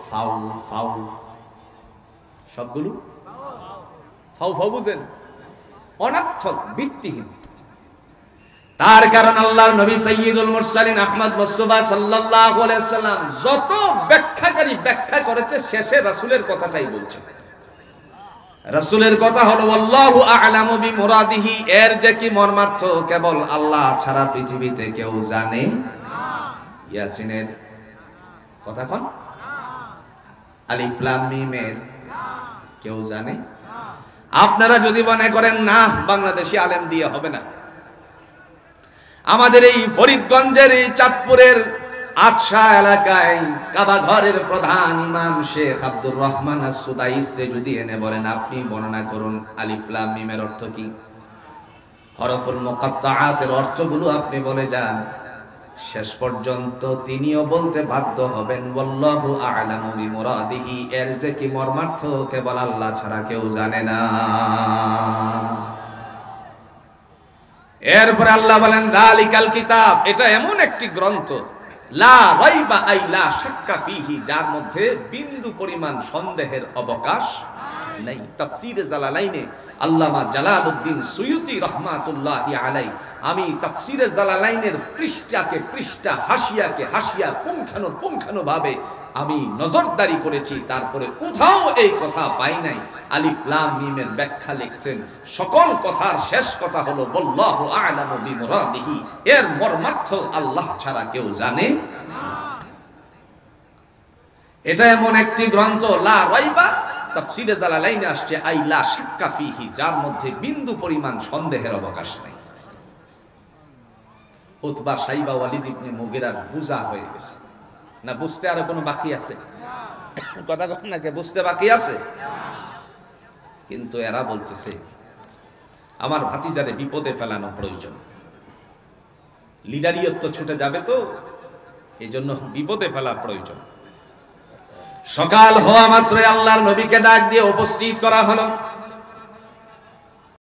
ফাউ ফাউ, সবগুলো ফাউ ফাউ, বুঝেন, অনর্থক, ভিত্তিহীন। তার কারণ আল্লাহর নবী সাইয়্যিদুল মুরসালিন আহমদ মুস্তাফা সাল্লাল্লাহু আলাইহি ওয়াসাল্লাম যত ব্যাখ্যাকারী ব্যাখ্যা করেছে, শেষে রাসূলের কথাটাই বলছে। রাসূলের কথা হলো আল্লাহু আ'লামু বিমুরাদিহি, এর যে কি মর্মার্থ কেবল আল্লাহ ছাড়া পৃথিবীতে কেউ জানে না। ইয়াসিনের কথা কোন? আলিফ লাম মিমের কেউ জানে? আপনারা যদি মনে করেন না বাংলাদেশি আলেম দিয়ে হবে না, আমাদের এই ফরিদগঞ্জের এই চাঁদপুরের আতশা এলাকায় কাবা ঘরের প্রধান ইমাম শেখ আব্দুর রহমান আস-সুদাইসরে যদি এনে বলেন আপনি বর্ণনা করুন আলিফ লাম মিমের অর্থ কি, হরফুল মুকাত্তাআতের অর্থগুলো আপনি বলে যান, শেষ পর্যন্ত তিনিও বলতে বাধ্য হবেন ওয়াল্লাহু আ'লামু বিমুরাদিহি, এর যে কি মর্মার্থ কেবল আল্লাহ ছাড়া কেউ জানে না। এরপরে আল্লাহ বলেন যালিকাল কিতাব, এটা এমন একটি গ্রন্থ, লা রাইবা আই লা শাক্কা ফীহি, যার মধ্যে বিন্দু পরিমাণ সন্দেহের অবকাশ নাই। তাফসীরে জালালাইনে আল্লামা জালালউদ্দিন সুয়ুতী রাহমাতুল্লাহি আলাইহি, আমি তাফসীরে জালালাইনের পৃষ্ঠাকে পৃষ্ঠা, হাসিয়াকে হাসিয়া পুঙ্খানু ভাবে আমি নজরদারি করেছি, তারপরে কোথাও এই কথা পাই নাই। আলিফ লাম মিমের ব্যাখ্যা লিখছেন, সকল কথার শেষ কথা হলো আল্লাহু আ'লামু বিমুরাদিহি, এর মর্মার্থ আল্লাহ ছাড়া কেউ জানে না। এটা এমন একটি গ্রন্থ, লা রাইবা, তাফসীরে জালালাইনে আসছে আই লা শাক্কা ফীহি, যার মধ্যে বিন্দু পরিমাণ সন্দেহের অবকাশ নাই। উতবা, সাইবা, ওয়ালিদ ইবনে মুগিরার বুঝা হয়ে গেছে না? বুঝতে আরো কোনো বাকি আছে? কথা কন না, কে বুঝতে বাকি আছে? কিন্তু এরা বলতেছে আমার ভাতিজারে বিপদে ফেলানো প্রয়োজন, লিডারিয়ত তো ছুটে যাবে, তো এই জন্য বিপদে ফেলা প্রয়োজন। সকাল হওয়া মাত্রই আল্লাহর নবীকে ডাক দিয়ে উপস্থিত করা হলো।